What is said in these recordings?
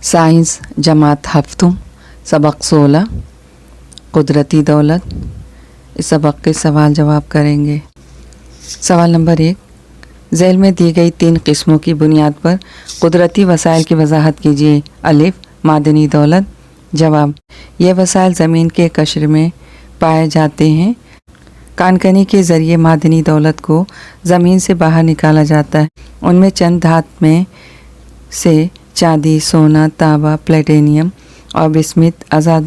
Science جماعت ہفتم سبق 16 قدرتی دولت۔ اس سبق کے سوال جواب کریں گے۔ سوال نمبر 1، ذیل میں دی گئی 3 قسموں کی بنیاد پر قدرتی وسائل کی وضاحت کیجیے۔ الف، معدنی دولت۔ جواب، یہ وسائل زمین کے قشر میں پائے جاتے ہیں۔ کانکنی کے ذریعے معدنی دولت کو زمین سے باہر نکالا جاتا ہے۔ ان میں چند دھات میں سے چاندی، سونا، تانبا، پلیٹینیم اور بسمت آزاد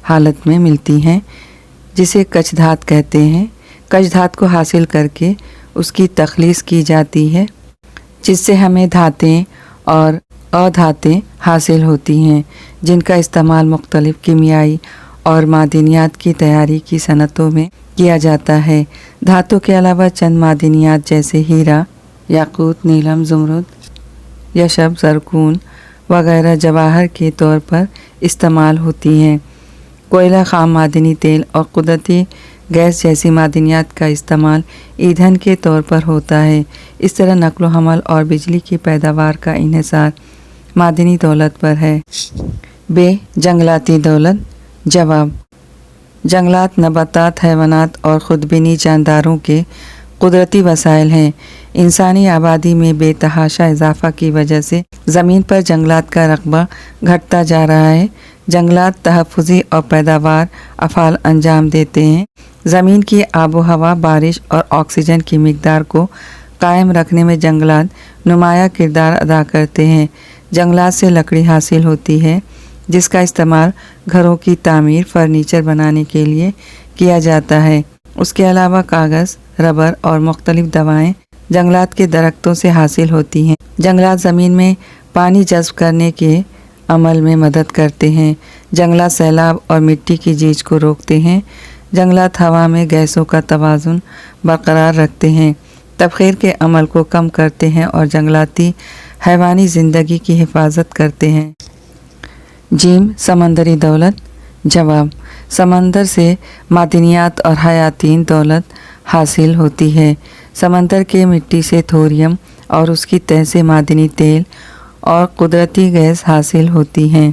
حالت میں ملتی ہیں، جسے کچھ دھات کہتے ہیں۔ کچھ دھات کو حاصل کر کے اس کی تخلیص کی جاتی ہے، جس سے ہمیں دھاتیں اور ادھاتیں حاصل ہوتی ہیں، جن کا استعمال مختلف کیمیائی اور معدنیات کی تیاری کی صنعتوں میں کیا جاتا ہے۔ دھاتوں کے علاوہ چند معدنیات جیسے ہیرا، یاقوت، نیلم، زمرد، یشب، زرکون وغیرہ جواہر کے طور پر استعمال ہوتی ہیں۔ کوئلہ، خام معدنی تیل اور قدرتی گیس جیسی معدنیات کا استعمال ایندھن کے طور پر ہوتا ہے۔ اس طرح نقل و حمل اور بجلی کی پیداوار کا انحصار معدنی دولت پر ہے۔ ب، جنگلاتی دولت۔ جواب، جنگلات نباتات، حیوانات اور خود بینی جانداروں کے قدرتی وسائل ہیں۔ انسانی آبادی میں بے تحاشا اضافہ کی وجہ سے زمین پر جنگلات کا رقبہ گھٹتا جا رہا ہے۔ جنگلات تحفظی اور پیداوار افعال انجام دیتے ہیں۔ زمین کی آب و ہوا، بارش اور آکسیجن کی مقدار کو قائم رکھنے میں جنگلات نمایاں کردار ادا کرتے ہیں۔ جنگلات سے لکڑی حاصل ہوتی ہے، جس کا استعمال گھروں کی تعمیر، فرنیچر بنانے کے لیے کیا جاتا ہے۔ اس کے علاوہ کاغذ، ربر اور مختلف دوائیں جنگلات کے درختوں سے حاصل ہوتی ہیں۔ جنگلات زمین میں پانی جذب کرنے کے عمل میں مدد کرتے ہیں۔ جنگلات سیلاب اور مٹی کی جیچ کو روکتے ہیں۔ جنگلات ہوا میں گیسوں کا توازن برقرار رکھتے ہیں، تبخیر کے عمل کو کم کرتے ہیں اور جنگلاتی حیوانی زندگی کی حفاظت کرتے ہیں۔ جیم، سمندری دولت۔ جواب، سمندر سے معدنیات اور حیاتین دولت حاصل ہوتی ہے۔ سمندر کے مٹی سے تھوریم اور اس کی تہ سے معدنی تیل اور قدرتی گیس حاصل ہوتی ہیں۔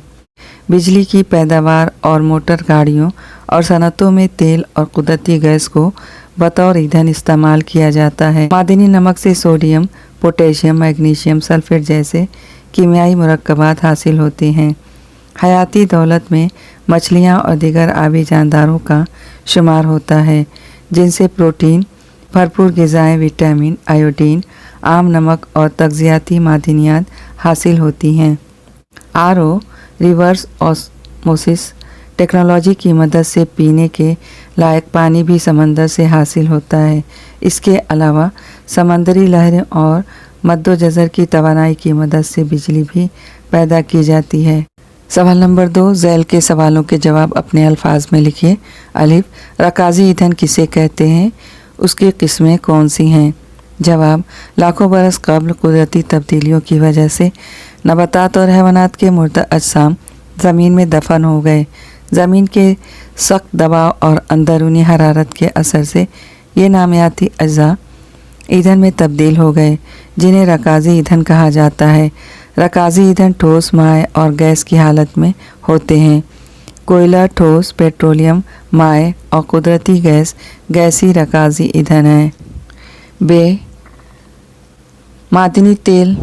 بجلی کی پیداوار اور موٹر گاڑیوں اور صنعتوں میں تیل اور قدرتی گیس کو بطور ایندھن استعمال کیا جاتا ہے۔ معدنی نمک سے سوڈیم، پوٹیشیم، میگنیشیم سلفیٹ جیسے کیمیائی مرکبات حاصل ہوتے ہیں۔ حیاتی دولت میں مچھلیاں اور دیگر آبی جانداروں کا شمار ہوتا ہے، جن سے پروٹین، بھرپور غذائیں، وٹامن، آیوڈین، عام نمک اور تغذیاتی معدنیات حاصل ہوتی ہیں۔ RO ریورس آسموسس ٹیکنالوجی کی مدد سے پینے کے لائق پانی بھی سمندر سے حاصل ہوتا ہے۔ اس کے علاوہ سمندری لہریں اور مد و جزر کی توانائی کی مدد سے بجلی بھی پیدا کی جاتی ہے۔ سوال نمبر 2، ذیل کے سوالوں کے جواب اپنے الفاظ میں لکھیے۔ الف، رکازی ایندھن کسے کہتے ہیں؟ اس کی قسمیں کون سی ہیں؟ جواب، لاکھوں برس قبل قدرتی تبدیلیوں کی وجہ سے نباتات اور حیوانات کے مردہ اجسام زمین میں دفن ہو گئے۔ زمین کے سخت دباؤ اور اندرونی حرارت کے اثر سے یہ نامیاتی اجزاء ایندھن میں تبدیل ہو گئے، جنہیں رکازی ایندھن کہا جاتا ہے۔ رکازی ایندھن ٹھوس، مائع اور گیس کی حالت میں ہوتے ہیں۔ کوئلہ ٹھوس، پیٹرولیم مائع اور قدرتی گیس گیسی رکازی ایندھن ہے۔ ب، معدنی تیل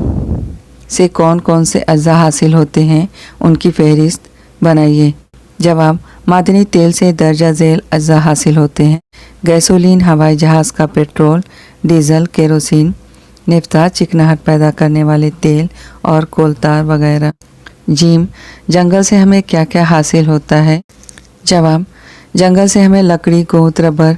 سے کون کون سے اجزاء حاصل ہوتے ہیں؟ ان کی فہرست بنائیے۔ جواب، معدنی تیل سے درجہ ذیل اجزاء حاصل ہوتے ہیں: گیسولین، ہوائی جہاز کا پیٹرول، ڈیزل، کیروسین، نیفتا، چکناہٹ پیدا کرنے والے تیل اور کولتار وغیرہ۔ جیم، جنگل سے ہمیں کیا کیا حاصل ہوتا ہے؟ جواب، جنگل سے ہمیں لکڑی، گوند، ربر،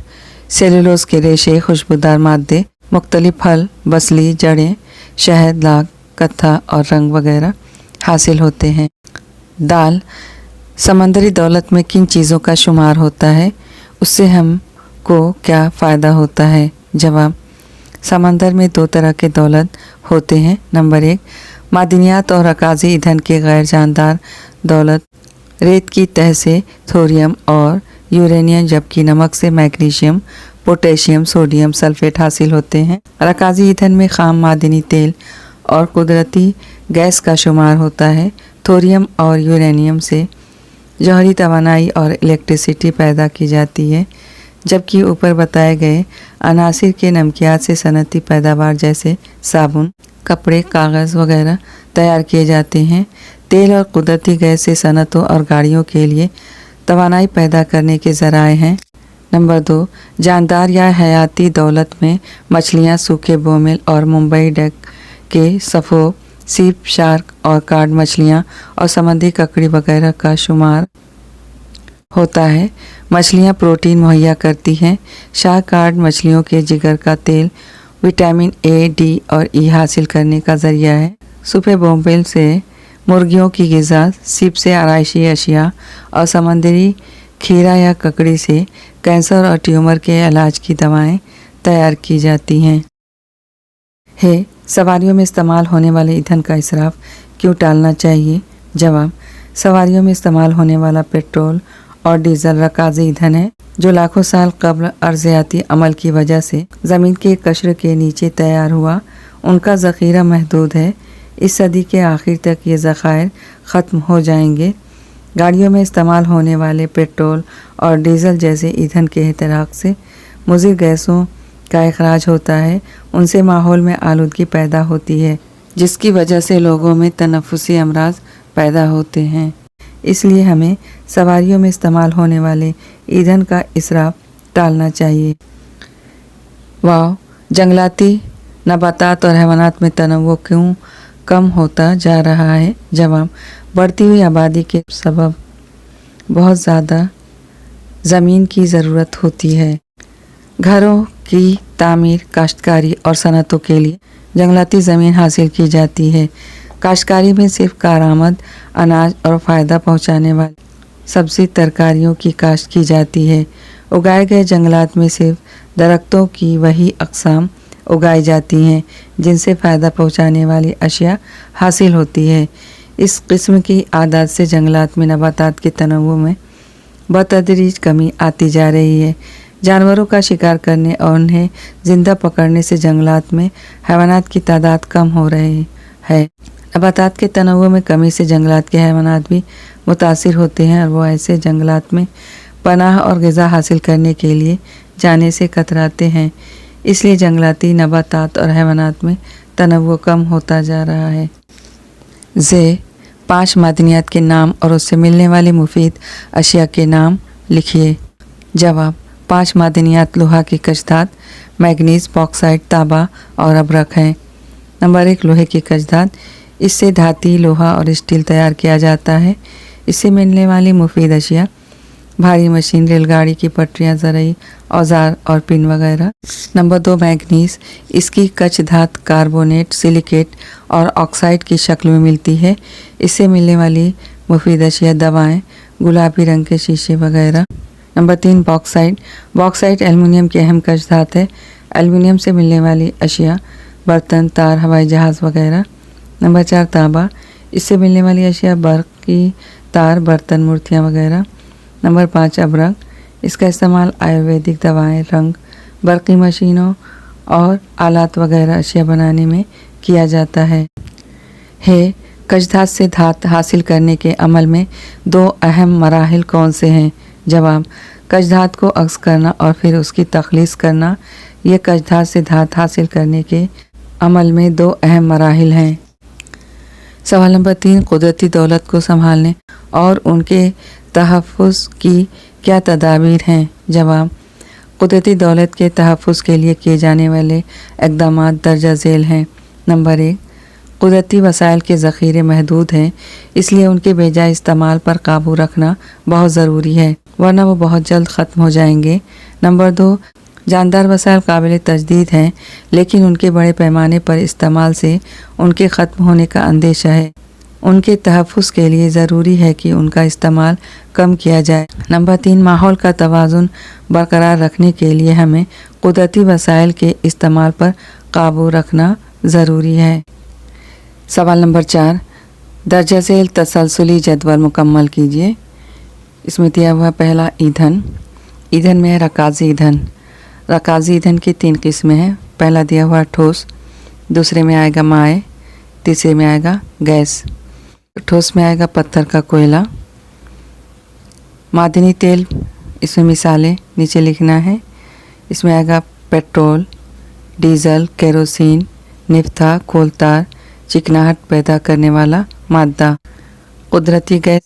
سیلولوز کے ریشے، خوشبودار مادے، مختلف پھل، بسلی، جڑیں، شہد، لاکھ، کتھا اور رنگ وغیرہ حاصل ہوتے ہیں۔ دال، سمندری دولت میں کن چیزوں کا شمار ہوتا ہے؟ اس سے ہم کو کیا فائدہ ہوتا ہے؟ جواب، سمندر میں 2 طرح کے دولت ہوتے ہیں۔ نمبر 1، معدنیات اور رکازی ایندھن کے غیر جاندار دولت، ریت کی تہ سے تھوریم اور یورینیم، جبکہ نمک سے میگنیشیم، पोटेशियम, सोडियम सल्फेट हासिल होते हैं। रकाजी ईंधन में खाम मादनी तेल और कुदरती गैस का शुमार होता है। थोरियम और यूरेनियम से जौहरी तवानाई और इलेक्ट्रिसिटी पैदा की जाती है, जबकि ऊपर बताए गए अनासिर के नमकियात से सनती पैदावार जैसे साबुन, कपड़े, कागज़ वगैरह तैयार किए जाते हैं। तेल और कुदरती गैस से सनतों और गाड़ियों के लिए तवानाई पैदा करने के ज़राए हैं। नंबर 2, जानदार या हयाती दौलत में मछलियाँ, सूखे बोमेल और मुंबई डक के सफ़ो, सीप, शार्क और कार्ड मछलियाँ और समुद्री ककड़ी वगैरह का शुमार होता है। मछलियाँ प्रोटीन मुहैया करती हैं। शार्क कार्ड मछलियों के जिगर का तेल विटामिन ए, डी और ई हासिल करने का ज़रिया है। सूफे बोम्बेल से मुर्गियों की ग़िज़ा, सीप से आराइशी अशिया और समुद्री खीरा या ककड़ी से कैंसर और ट्यूमर के इलाज की दवाएं तैयार की जाती हैं। सवारियों में इस्तेमाल होने वाले ईंधन का इसराफ क्यों टालना चाहिए? जवाब, सवारियों में इस्तेमाल होने वाला पेट्रोल और डीजल रकाजी ईंधन है, जो लाखों साल कब्ल अर्ज़ियाती अमल की वजह से ज़मीन के कश्र के नीचे तैयार हुआ। उनका ज़ख़ीरा महदूद है। इस सदी के आखिर तक ये ज़ख़ायर ख़त्म हो जाएंगे। गाड़ियों में इस्तेमाल होने वाले पेट्रोल और डीजल जैसे ईंधन के एहतराक़ से मुज़िर गैसों का इखराज होता है। उनसे माहौल में आलूदगी पैदा होती है, जिसकी वजह से लोगों में तनफ़ुसी अमराज पैदा होते हैं। इसलिए हमें सवारियों में इस्तेमाल होने वाले ईंधन का इसराफ टालना चाहिए। वाह, जंगलाती नबातात और हैवानात में तनव्वुर क्यों कम होता जा रहा है? जवाब, बढ़ती हुई आबादी के सबब बहुत ज़्यादा ज़मीन की ज़रूरत होती है। घरों की तामीर, काश्तकारी और सनतों के लिए जंगलाती ज़मीन हासिल की जाती है। काश्तकारी में सिर्फ कारआमद अनाज और फ़ायदा पहुंचाने वाली सब्ज़ी तरकारियों की काश्त की जाती है। उगाए गए जंगलात में सिर्फ दरख्तों की वही अक़साम उगाई जाती हैं जिनसे फ़ायदा पहुंचाने वाली अशिया हासिल होती है। इस किस्म की आदत से जंगलात में नबातात के तनव्वुर में बतदरीज कमी आती जा रही है। जानवरों का शिकार करने और उन्हें ज़िंदा पकड़ने से जंगलात में हैवानात की तादाद कम हो रही है। नबातात के तनव्वुर में कमी से जंगलात के हैवानात भी मुतासिर होते हैं और वो ऐसे जंगलात में पनाह और ग़िज़ा हासिल करने के लिए जाने से कतराते हैं। इसलिए जंगलाती नबातात और हैवानात में तनव्वुर कम होता जा रहा है। 5 मादनियात के नाम और उससे मिलने वाले मुफीद अशिया के नाम लिखिए। जवाब, 5 मादनियात लोहा की कशधात, मैग्नीज, बॉक्साइट, तांबा और अबरक हैं। नंबर 1, लोहे की कशधात। इससे धाती, लोहा और स्टील तैयार किया जाता है। इससे मिलने वाली मुफीद अशिया भारी मशीन, रेलगाड़ी की पटरियाँ, ज़रूरी औजार और पिन वगैरह। Number 2, manganese. इसकी कच धात कार्बोनेट, सिलिकेट और ऑक्साइड की शक्ल में मिलती है। इससे मिलने वाली मुफीद अशिया दवाएँ, गुलाबी रंग के शीशे वगैरह। Number 3, bauxite. बॉक्साइट एल्युमिनियम की अहम कच धात है। एल्युमिनियम से मिलने वाली अशिया बर्तन, तार, हवाई जहाज़ वगैरह। नंबर 4, तांबा। इससे मिलने वाली अशिया बर्क़ की तार, बर्तन, मूर्तियाँ वगैरह। नंबर 5, अबरक। इसका इस्तेमाल आयुर्वेदिक दवाएं, रंग, बर्क़ी मशीनों और आलात वगैरह अशिया बनाने में किया जाता है। कचधात से धात हासिल करने के अमल में 2 अहम मराहिल कौन से हैं? जवाब, कचधात को अक्स करना और फिर उसकी तख़लीस करना। ये कचधात से धात हासिल करने के अमल में 2 अहम मराहिल हैं। सवाल नंबर 3, कुदरती दौलत को संभालने और उनके तहफ़्फ़ुज़ की क्या तदाबीर हैं? जवाब, कुदरती दौलत के तहफ़्फ़ुज़ के लिए किए जाने वाले इक़दामात दर्जा झेल हैं। नंबर 1, कुदरती वसाइल के ज़ख़ीरे महदूद हैं, इसलिए उनके बेजा इस्तेमाल पर काबू रखना बहुत ज़रूरी है, वरना वो बहुत जल्द ख़त्म हो जाएंगे। नंबर 2, जानदार वसाइल काबिल तजदीद हैं, लेकिन उनके बड़े पैमाने पर इस्तेमाल से उनके ख़त्म होने का अंदेशा है। उनके तहफ़्फ़ुज़ के लिए ज़रूरी है कि उनका इस्तेमाल कम किया जाए। नंबर 3, माहौल का तवाज़ुन बरकरार रखने के लिए हमें कुदरती वसाइल के इस्तेमाल पर काबू रखना ज़रूरी है। सवाल नंबर 4, दर्जा झेल तसलसुली जदवल मुकम्मल कीजिए। इसमें दिया हुआ पहला ईंधन। ईंधन में है रकाजी ईंधन। रकाजी ईंधन की 3 किस्में हैं। पहला दिया हुआ ठोस, दूसरे में आएगा माए, तीसरे में आएगा गैस। ठोस में आएगा पत्थर का कोयला। मादनी तेल, इसमें मिसालें नीचे लिखना है। इसमें आएगा पेट्रोल, डीजल, केरोसिन, निफ्था, कोलतार, चिकनाहट पैदा करने वाला मादा। कुदरती गैस,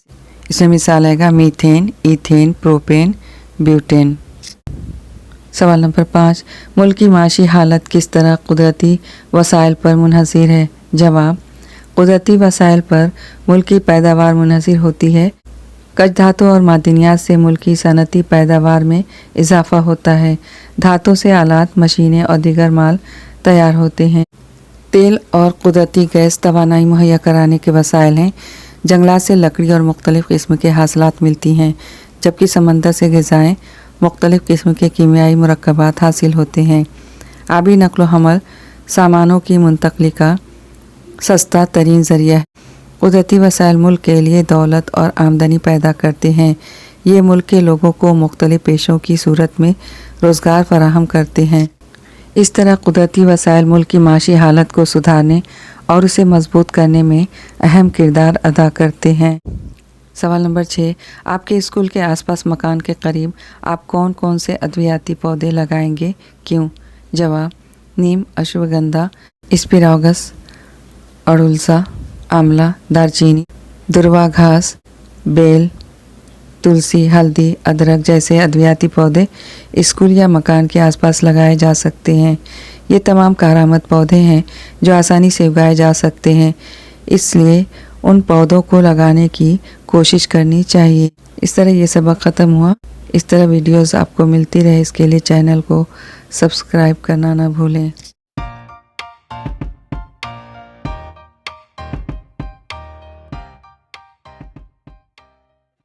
इसमें मिसाल आएगा मीथेन, ईथेन, प्रोपेन, ब्यूटेन। सवाल नंबर 5, मुल्क की माशी हालत किस तरह कुदरती वसाइल पर मुनहसर है? जवाब, कुदरती वसाइल पर मुल्क की पैदावार मुनहसर होती है। कच्छ धातु और मादनियात से मुल्क की सनती पैदावार में इजाफा होता है। धातु से आलात, मशीनें और दीगर माल तैयार होते हैं। तेल और कुदरती गैस तवानाई मुहैया कराने के वसाइल हैं। जंगलात से लकड़ी और मुख्तलिफ़ किस्म के हासिलात मिलती हैं, जबकि समंदर से ग़िज़ाएँ, मुख्तलिफ़ किस्म के कीमियाई मुरक्कबात हासिल होते हैं। आबी नक़्ल व हमल सामानों की मुंतक़ली का सस्ता तरीन ज़रिया है। कुदरती वसाइल मुल्क के लिए दौलत और आमदनी पैदा करते हैं। ये मुल्क के लोगों को मुख्तलिफ़ पेशों की सूरत में रोज़गार फराहम करते हैं। इस तरह कुदरती वसाइल मुल्क की माशी हालत को सुधारने और उसे मजबूत करने में अहम किरदार अदा करते हैं। सवाल नंबर 6, आपके स्कूल के आसपास मकान के करीब आप कौन कौन से अद्वियाती पौधे लगाएंगे, क्यों? जवाब, नीम, अश्वगंधा, एस्पेरागस, अड़ुलसा, आंवला, दारचीनी, दुर्वा घास, बेल, तुलसी, हल्दी, अदरक जैसे अद्वियाती पौधे स्कूल या मकान के आसपास लगाए जा सकते हैं। ये तमाम कारामद पौधे हैं जो आसानी से उगाए जा सकते हैं, इसलिए उन पौधों को लगाने की कोशिश करनी चाहिए। इस तरह ये सबक ख़त्म हुआ। इस तरह वीडियोस आपको मिलती रहे, इसके लिए चैनल को सब्सक्राइब करना ना भूलें।